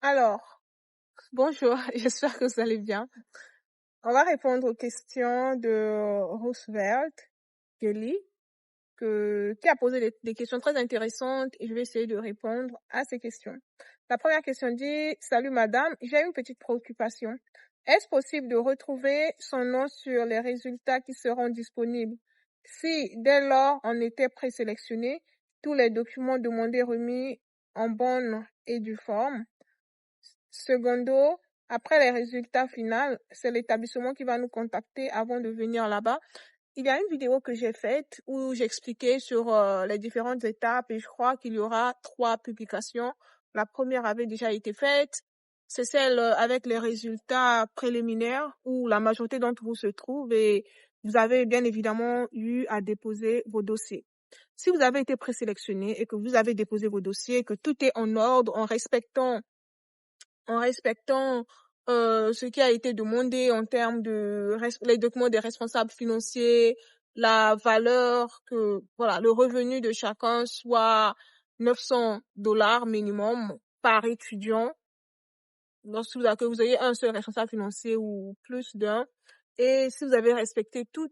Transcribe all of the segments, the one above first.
Alors, bonjour, j'espère que vous allez bien. On va répondre aux questions de Roosevelt Kelly, qui a posé des questions très intéressantes et je vais essayer de répondre à ces questions. La première question dit: Salut madame, j'ai une petite préoccupation. Est-ce possible de retrouver son nom sur les résultats qui seront disponibles? Si, dès lors, on était présélectionné, tous les documents demandés remis en bonne et due forme. Secondo, après les résultats finaux, c'est l'établissement qui va nous contacter avant de venir là-bas. Il y a une vidéo que j'ai faite où j'expliquais sur les différentes étapes et je crois qu'il y aura 3 publications. La première avait déjà été faite. C'est celle avec les résultats préliminaires où la majorité d'entre vous se trouve et vous avez bien évidemment eu à déposer vos dossiers. Si vous avez été présélectionné et que vous avez déposé vos dossiers, que tout est en ordre, en respectant ce qui a été demandé en termes de les documents des responsables financiers, la valeur voilà, le revenu de chacun soit $900 minimum par étudiant, lorsque vous ayez un seul responsable financier ou plus d'un. Et si vous avez respecté tout,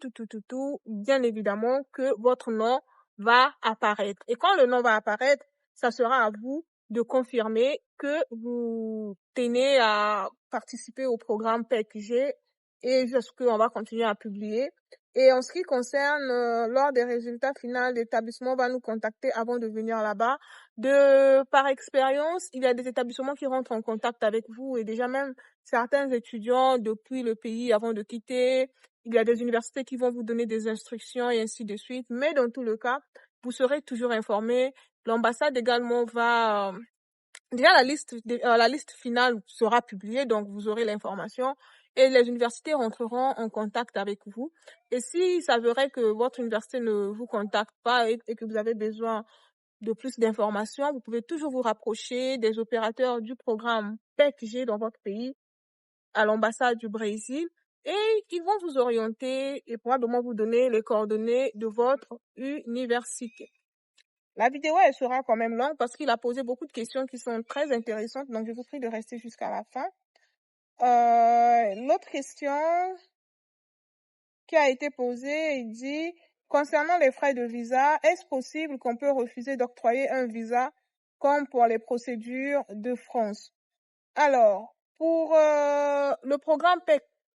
bien évidemment que votre nom va apparaître. Et quand le nom va apparaître, ça sera à vous de confirmer que vous tenez à participer au programme PECG et juste qu'on va continuer à publier. Et en ce qui concerne, lors des résultats finaux, l'établissement va nous contacter avant de venir là-bas. Par expérience, il y a des établissements qui rentrent en contact avec vous et déjà même certains étudiants depuis le pays avant de quitter. Il y a des universités qui vont vous donner des instructions et ainsi de suite. Mais dans tout le cas, vous serez toujours informés. L'ambassade également va... Déjà, la liste finale sera publiée, donc vous aurez l'information et les universités rentreront en contact avec vous. Et s'il s'avérait que votre université ne vous contacte pas et que vous avez besoin de plus d'informations, vous pouvez toujours vous rapprocher des opérateurs du programme PECG dans votre pays, à l'ambassade du Brésil, et ils vont vous orienter et probablement vous donner les coordonnées de votre université. La vidéo, elle sera quand même longue parce qu'il a posé beaucoup de questions qui sont très intéressantes, donc je vous prie de rester jusqu'à la fin. L'autre question qui a été posée, il dit: concernant les frais de visa, est-ce possible qu'on peut refuser d'octroyer un visa comme pour les procédures de France? Alors, pour le programme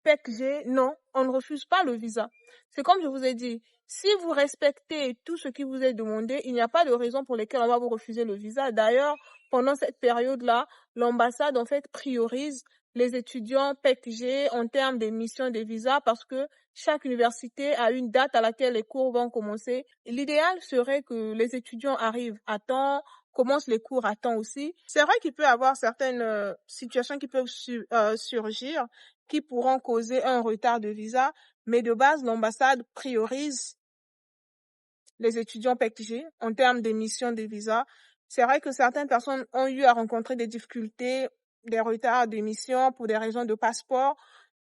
PECG, non, on ne refuse pas le visa. C'est comme je vous ai dit, si vous respectez tout ce qui vous est demandé, il n'y a pas de raison pour lesquelles on va vous refuser le visa. D'ailleurs, pendant cette période-là, l'ambassade, en fait, priorise les étudiants PECG en termes d'émission des visas parce que chaque université a une date à laquelle les cours vont commencer. L'idéal serait que les étudiants arrivent à temps, commencent les cours à temps aussi. C'est vrai qu'il peut y avoir certaines situations qui peuvent surgir, qui pourront causer un retard de visa, mais de base, l'ambassade priorise les étudiants PECG en termes d'émission des visas. C'est vrai que certaines personnes ont eu à rencontrer des difficultés, des retards d'émission pour des raisons de passeport.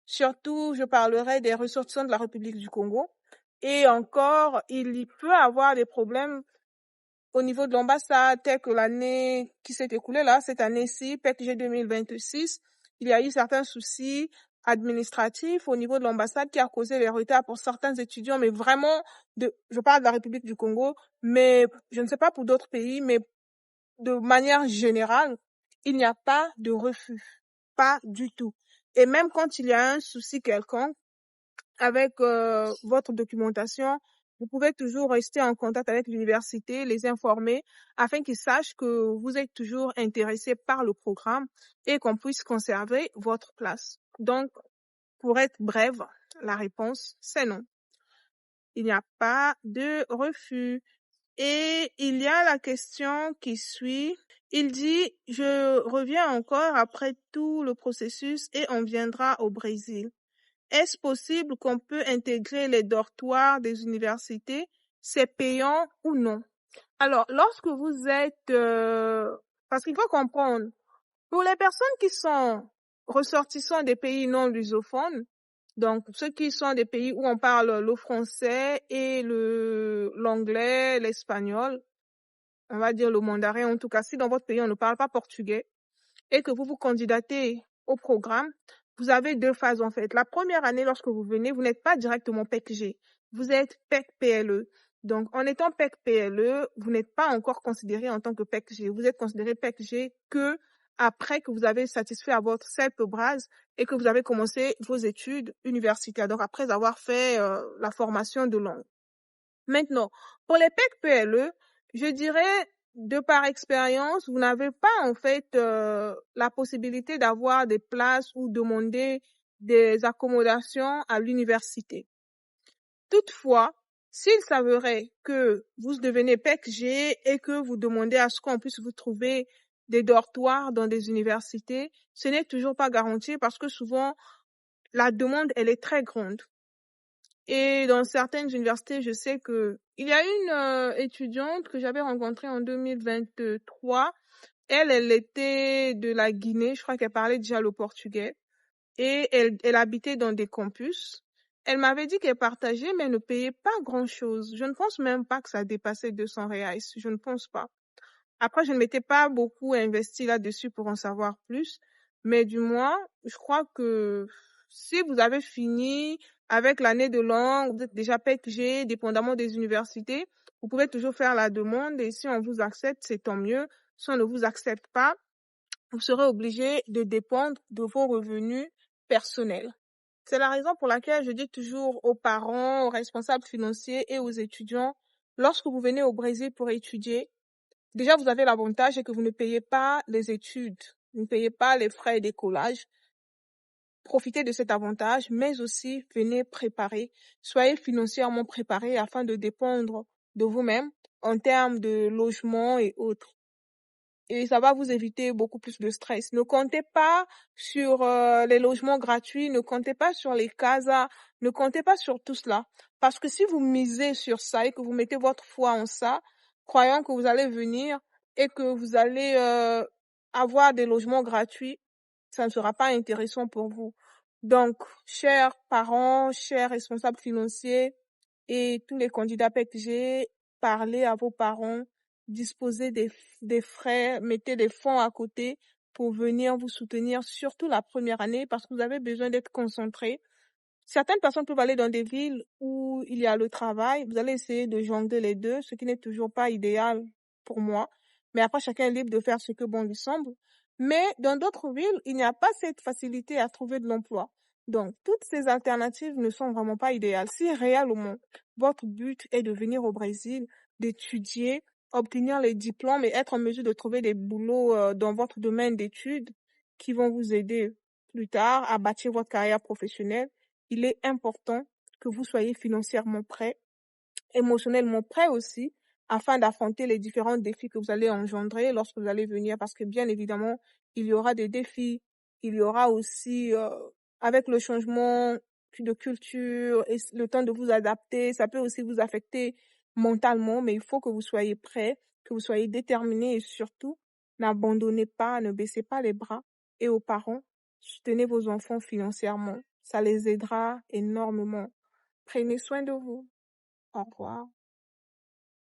Surtout, je parlerai des ressortissants de la République du Congo. Et encore, il y peut avoir des problèmes au niveau de l'ambassade, tel que l'année qui s'est écoulée là, cette année-ci, PECG 2026, il y a eu certains soucis administratifs au niveau de l'ambassade qui a causé les retards pour certains étudiants, mais vraiment, je parle de la République du Congo, mais je ne sais pas pour d'autres pays, mais de manière générale, il n'y a pas de refus, pas du tout. Et même quand il y a un souci quelconque avec votre documentation, vous pouvez toujours rester en contact avec l'université, les informer, afin qu'ils sachent que vous êtes toujours intéressé par le programme et qu'on puisse conserver votre place. Donc, pour être brève, la réponse, c'est non. Il n'y a pas de refus. Et il y a la question qui suit. Il dit: je reviens encore après tout le processus et on viendra au Brésil. Est-ce possible qu'on peut intégrer les dortoirs des universités? C'est payant ou non? Alors, lorsque vous êtes... parce qu'il faut comprendre, pour les personnes qui sont ressortissants des pays non lusophones, donc ceux qui sont des pays où on parle le français et l'anglais, l'espagnol, on va dire le mandarin, en tout cas, si dans votre pays on ne parle pas portugais, et que vous vous candidatez au programme, vous avez 2 phases en fait. La première année, lorsque vous venez, vous n'êtes pas directement PEC-G, vous êtes PEC-PLE. Donc, en étant PEC-PLE, vous n'êtes pas encore considéré en tant que PEC-G. Vous êtes considéré PEC-G que après que vous avez satisfait à votre CELP-BRASE et que vous avez commencé vos études universitaires, donc après avoir fait la formation de langue. Maintenant, pour les PEC-PLE, je dirais, de par expérience, vous n'avez pas en fait la possibilité d'avoir des places ou demander des accommodations à l'université. Toutefois, s'il s'avérait que vous devenez PEC-G et que vous demandez à ce qu'on puisse vous trouver des dortoirs dans des universités, ce n'est toujours pas garanti parce que souvent, la demande, elle est très grande. Et dans certaines universités, je sais que il y a une étudiante que j'avais rencontrée en 2023. Elle était de la Guinée. Je crois qu'elle parlait déjà le portugais. Et elle habitait dans des campus. Elle m'avait dit qu'elle partageait, mais elle ne payait pas grand-chose. Je ne pense même pas que ça dépassait 200 reais. Je ne pense pas. Après, je ne m'étais pas beaucoup investie là-dessus pour en savoir plus, mais du moins, je crois que si vous avez fini avec l'année de langue, vous êtes déjà PEC-G, dépendamment des universités, vous pouvez toujours faire la demande et si on vous accepte, c'est tant mieux. Si on ne vous accepte pas, vous serez obligé de dépendre de vos revenus personnels. C'est la raison pour laquelle je dis toujours aux parents, aux responsables financiers et aux étudiants, lorsque vous venez au Brésil pour étudier, déjà, vous avez l'avantage que vous ne payez pas les études, vous ne payez pas les frais d'écolage. Profitez de cet avantage, mais aussi venez préparer, soyez financièrement préparés afin de dépendre de vous-même en termes de logement et autres. Et ça va vous éviter beaucoup plus de stress. Ne comptez pas sur les logements gratuits, ne comptez pas sur les casas, ne comptez pas sur tout cela. Parce que si vous misez sur ça et que vous mettez votre foi en ça, croyant que vous allez venir et que vous allez avoir des logements gratuits, ça ne sera pas intéressant pour vous. Donc, chers parents, chers responsables financiers et tous les candidats PEC-G, parlez à vos parents, disposez des frais, mettez des fonds à côté pour venir vous soutenir, surtout la première année, parce que vous avez besoin d'être concentré. Certaines personnes peuvent aller dans des villes où il y a le travail. Vous allez essayer de jongler les deux, ce qui n'est toujours pas idéal pour moi. Mais après, chacun est libre de faire ce que bon lui semble. Mais dans d'autres villes, il n'y a pas cette facilité à trouver de l'emploi. Donc, toutes ces alternatives ne sont vraiment pas idéales. Si réellement votre but est de venir au Brésil, d'étudier, obtenir les diplômes et être en mesure de trouver des boulots dans votre domaine d'études qui vont vous aider plus tard à bâtir votre carrière professionnelle, il est important que vous soyez financièrement prêt, émotionnellement prêt aussi, afin d'affronter les différents défis que vous allez engendrer lorsque vous allez venir, parce que bien évidemment, il y aura des défis, il y aura aussi, avec le changement de culture et le temps de vous adapter, ça peut aussi vous affecter mentalement, mais il faut que vous soyez prêt, que vous soyez déterminé et surtout, n'abandonnez pas, ne baissez pas les bras et aux parents, soutenez vos enfants financièrement. Ça les aidera énormément. Prenez soin de vous. Au revoir.